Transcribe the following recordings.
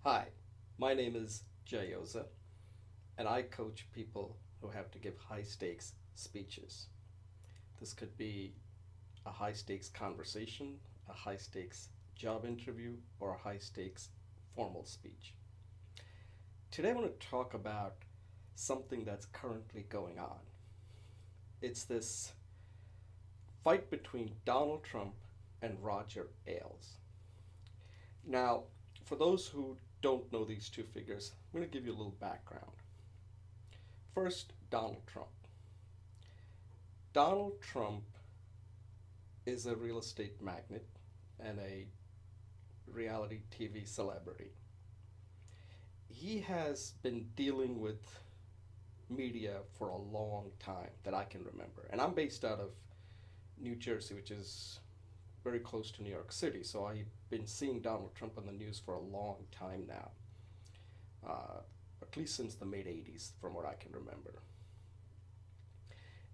Hi, my name is Jayoza, and I coach people who have to give high stakes speeches. This could be a high stakes conversation, a high stakes job interview, or a high stakes formal speech. Today I want to talk about something that's currently going on. It's this fight between Donald Trump and Roger Ailes. Now, for those who don't know these two figures, I'm going to give you a little background. First, Donald Trump. Donald Trump is a real estate magnate and a reality TV celebrity. He has been dealing with media for a long time that I can remember. And I'm based out of New Jersey, which is very close to New York City. So I've been seeing Donald Trump on the news for a long time now, at least since the mid 80s, from what I can remember.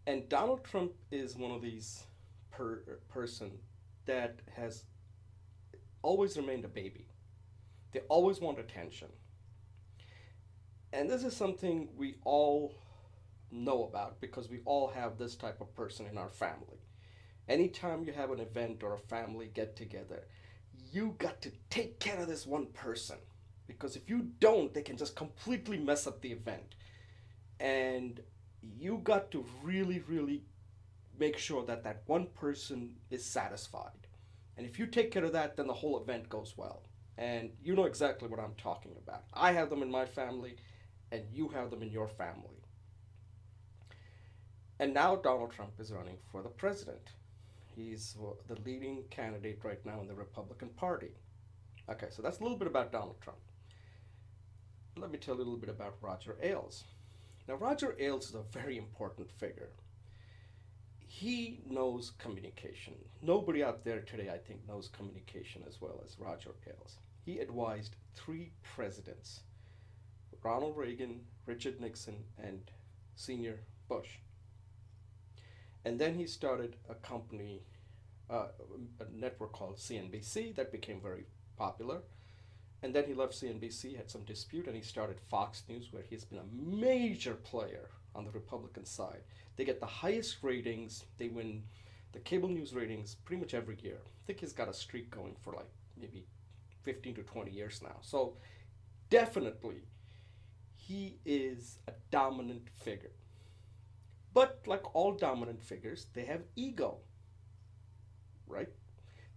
And Donald Trump is one of these person that has always remained a baby. They always want attention. And this is something we all know about because we all have this type of person in our family. Anytime you have an event or a family get together, you got to take care of this one person because if you don't, they can just completely mess up the event. And you got to really, really make sure that that one person is satisfied. And if you take care of that, then the whole event goes well. And you know exactly what I'm talking about. I have them in my family, and you have them in your family. And now Donald Trump is running for the president. He's the leading candidate right now in the Republican Party. Okay, so that's a little bit about Donald Trump. Let me tell you a little bit about Roger Ailes. Now, Roger Ailes is a very important figure. He knows communication. Nobody out there today, I think, knows communication as well as Roger Ailes. He advised three presidents: Ronald Reagan, Richard Nixon, and Senior Bush. And then he started a company, a network called CNBC that became very popular. And then he left CNBC, had some dispute, and he started Fox News, where he's been a major player on the Republican side. They get the highest ratings. They win the cable news ratings pretty much every year. I think he's got a streak going for like maybe 15 to 20 years now. So definitely, he is a dominant figure. But like all dominant figures, they have ego, right?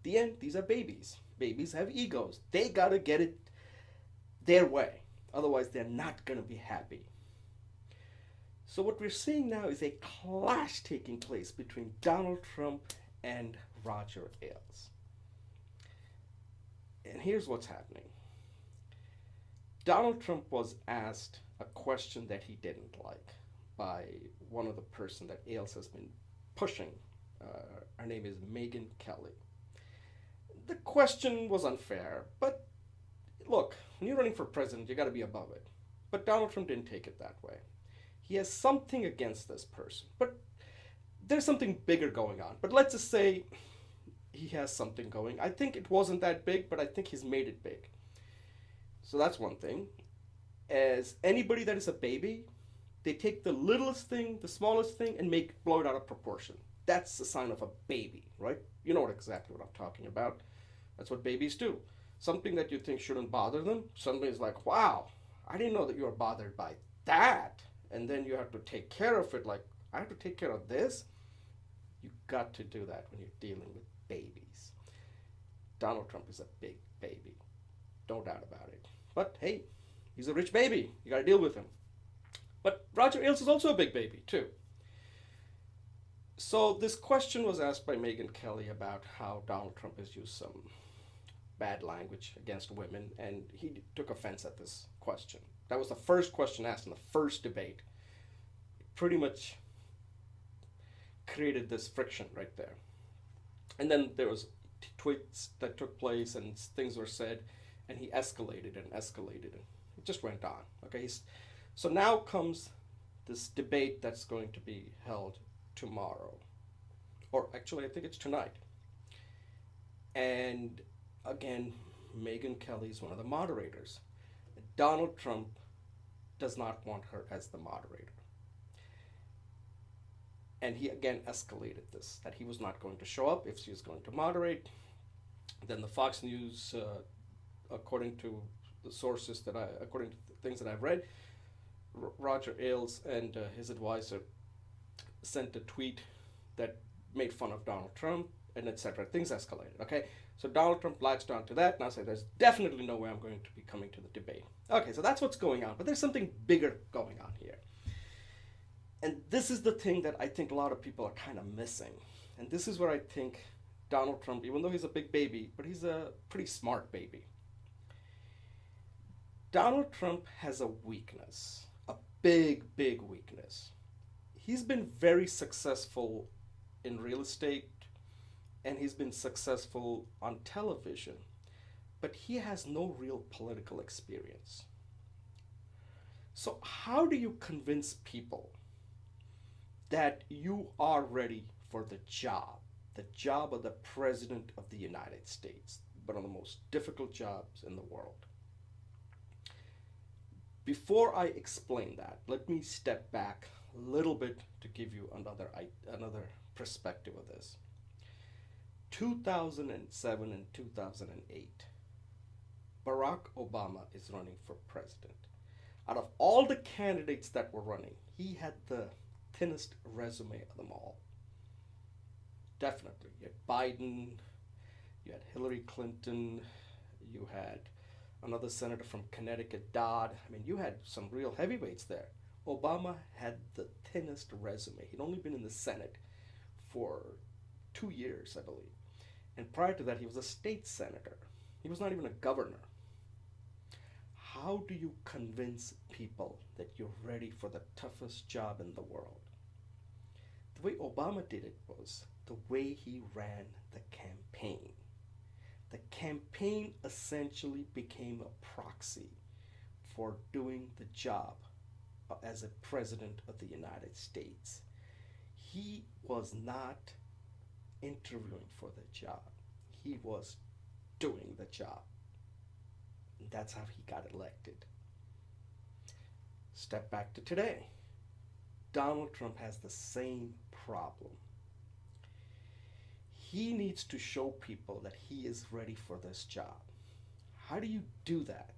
The end, these are babies. Babies have egos. They gotta get it their way. Otherwise, they're not gonna be happy. So what we're seeing now is a clash taking place between Donald Trump and Roger Ailes. And here's what's happening. Donald Trump was asked a question that he didn't like by one of the person that Ailes has been pushing. Her name is Megyn Kelly. The question was unfair, but look, when you're running for president, you got to be above it. But Donald Trump didn't take it that way. He has something against this person, but there's something bigger going on. But let's just say he has something going. I think it wasn't that big, but I think he's made it big. So that's one thing. As anybody that is a baby, they take the littlest thing, the smallest thing, and blow it out of proportion. That's a sign of a baby, right? You know exactly what I'm talking about. That's what babies do. Something that you think shouldn't bother them, suddenly is like, wow, I didn't know that you were bothered by that. And then you have to take care of it. Like, I have to take care of this. You got to do that when you're dealing with babies. Donald Trump is a big baby. No doubt about it. But hey, he's a rich baby. You got to deal with him. But Roger Ailes is also a big baby, too. So this question was asked by Megyn Kelly about how Donald Trump has used some bad language against women, and he took offense at this question. That was the first question asked in the first debate. It pretty much created this friction right there. And then there was tweets that took place and things were said, and he escalated and escalated, and it just went on. Okay, so now comes this debate that's going to be held tomorrow, or actually I think it's tonight. And again, Megyn Kelly is one of the moderators. Donald Trump does not want her as the moderator. And he again escalated this, that he was not going to show up if she was going to moderate. Then the Fox News, according to according to the things that I've read, Roger Ailes and his advisor sent a tweet that made fun of Donald Trump and etc. Things escalated. Okay, so Donald Trump latched onto that. Now say there's definitely no way I'm going to be coming to the debate. Okay, so that's what's going on. But there's something bigger going on here. And this is the thing that I think a lot of people are kind of missing. And this is where I think Donald Trump, even though he's a big baby, but he's a pretty smart baby. Donald Trump has a weakness, a big, big weakness. He's been very successful in real estate and he's been successful on television, but he has no real political experience. So, how do you convince people that you are ready for the job of the President of the United States, one of the most difficult jobs in the world? Before I explain that, let me step back a little bit to give you another perspective of this. 2007 and 2008, Barack Obama is running for president. Out of all the candidates that were running, he had the thinnest resume of them all. Definitely. You had Biden, you had Hillary Clinton, you had another senator from Connecticut, Dodd. I mean, you had some real heavyweights there. Obama had the thinnest resume. He'd only been in the Senate for 2 years, I believe. And prior to that, he was a state senator. He was not even a governor. How do you convince people that you're ready for the toughest job in the world? The way Obama did it was the way he ran the campaign. The campaign essentially became a proxy for doing the job as a president of the United States. He was not interviewing for the job. He was doing the job. And that's how he got elected. Step back to today. Donald Trump has the same problem. He needs to show people that he is ready for this job. How do you do that?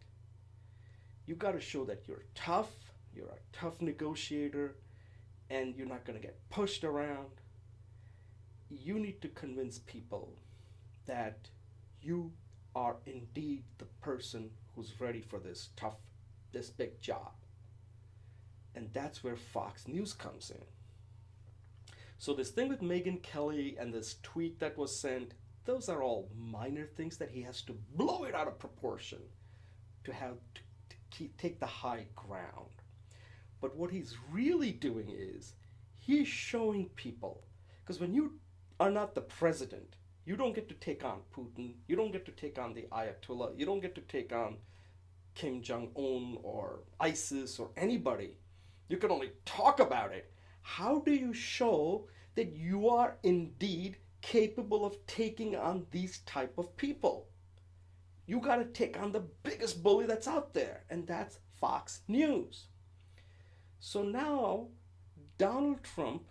You got to show that you're tough, you're a tough negotiator, and you're not going to get pushed around. You need to convince people that you are indeed the person who's ready for this big job. And that's where Fox News comes in. So this thing with Megyn Kelly and this tweet that was sent, those are all minor things that he has to blow it out of proportion to take the high ground. But what he's really doing is he's showing people, because when you are not the president, you don't get to take on Putin, you don't get to take on the Ayatollah, you don't get to take on Kim Jong-un or ISIS or anybody. You can only talk about it. How do you show that you are indeed capable of taking on these type of people? You got to take on the biggest bully that's out there, and that's Fox News. So now Donald Trump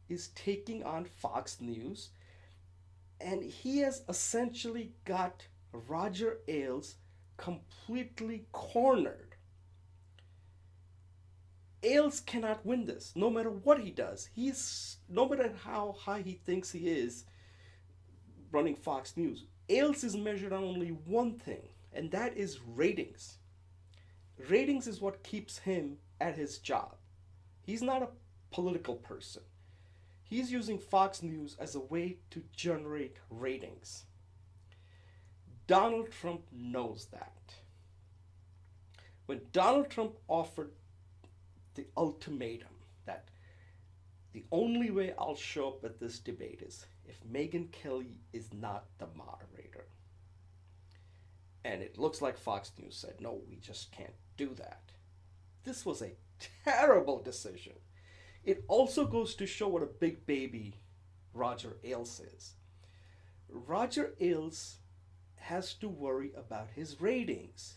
is taking on Fox News, and he has essentially got Roger Ailes completely cornered. Ailes cannot win this, no matter what he does. No matter how high he thinks he is running Fox News, Ailes is measured on only one thing, and that is ratings. Ratings is what keeps him at his job. He's not a political person. He's using Fox News as a way to generate ratings. Donald Trump knows that. When Donald Trump offered the ultimatum that the only way I'll show up at this debate is if Megyn Kelly is not the moderator. And it looks like Fox News said, no, we just can't do that. This was a terrible decision. It also goes to show what a big baby Roger Ailes is. Roger Ailes has to worry about his ratings.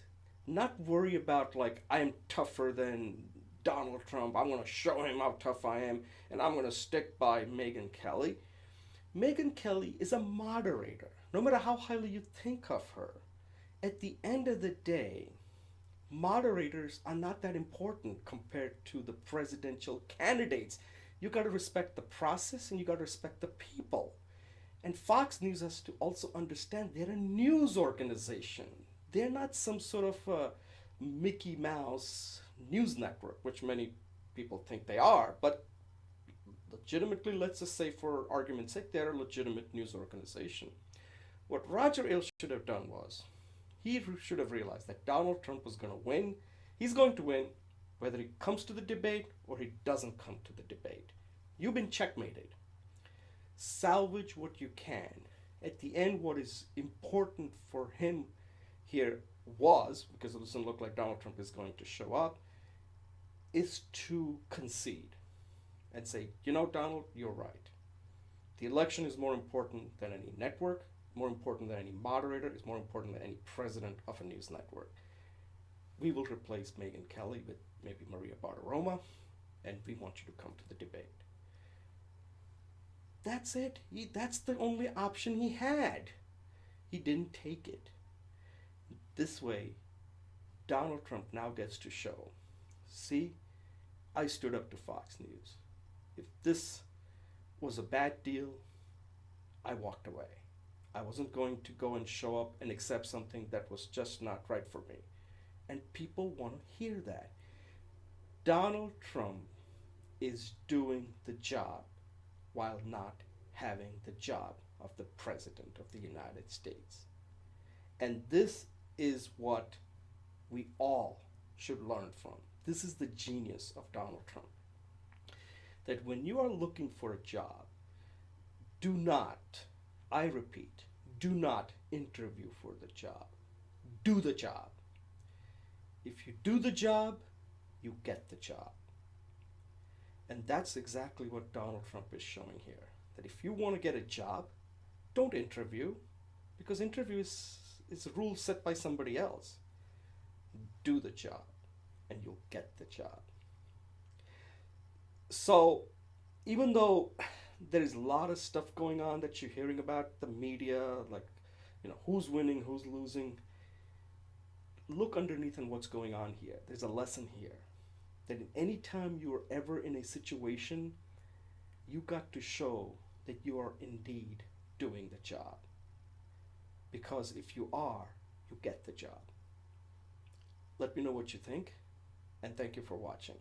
not worry about like I am tougher than Donald Trump. I'm going to show him how tough I am, and I'm going to stick by Megyn Kelly. Megyn Kelly is a moderator. No matter how highly you think of her, at the end of the day, moderators are not that important compared to the presidential candidates. You got to respect the process and you got to respect the people. And Fox News has to also understand they're a news organization. They're not some sort of Mickey Mouse news network, which many people think they are. But legitimately, let's just say for argument's sake, they're a legitimate news organization. What Roger Ailes should have done was he should have realized that Donald Trump was going to win. He's going to win whether he comes to the debate or he doesn't come to the debate. You've been checkmated. Salvage what you can. At the end, what is important for him here was, because it doesn't look like Donald Trump is going to show up, is to concede and say, you know, Donald, you're right. The election is more important than any network, more important than any moderator, is more important than any president of a news network. We will replace Megyn Kelly with maybe Maria Bartiromo, and we want you to come to the debate. That's it. That's the only option he had. He didn't take it. This way, Donald Trump now gets to show, see, I stood up to Fox News. If this was a bad deal, I walked away. I wasn't going to go and show up and accept something that was just not right for me. And people want to hear that. Donald Trump is doing the job while not having the job of the President of the United States. And this is what we all should learn from. This is the genius of Donald Trump. That when you are looking for a job, do not, I repeat, do not interview for the job. Do the job. If you do the job, you get the job. And that's exactly what Donald Trump is showing here. That if you want to get a job, don't interview, because interview is a rule set by somebody else. Do the job, and you'll get the job. So, even though there's a lot of stuff going on that you're hearing about, the media, like, who's winning, who's losing, look underneath on what's going on here. There's a lesson here. That any time you are ever in a situation, you got to show that you are indeed doing the job. Because if you are, you get the job. Let me know what you think, and thank you for watching.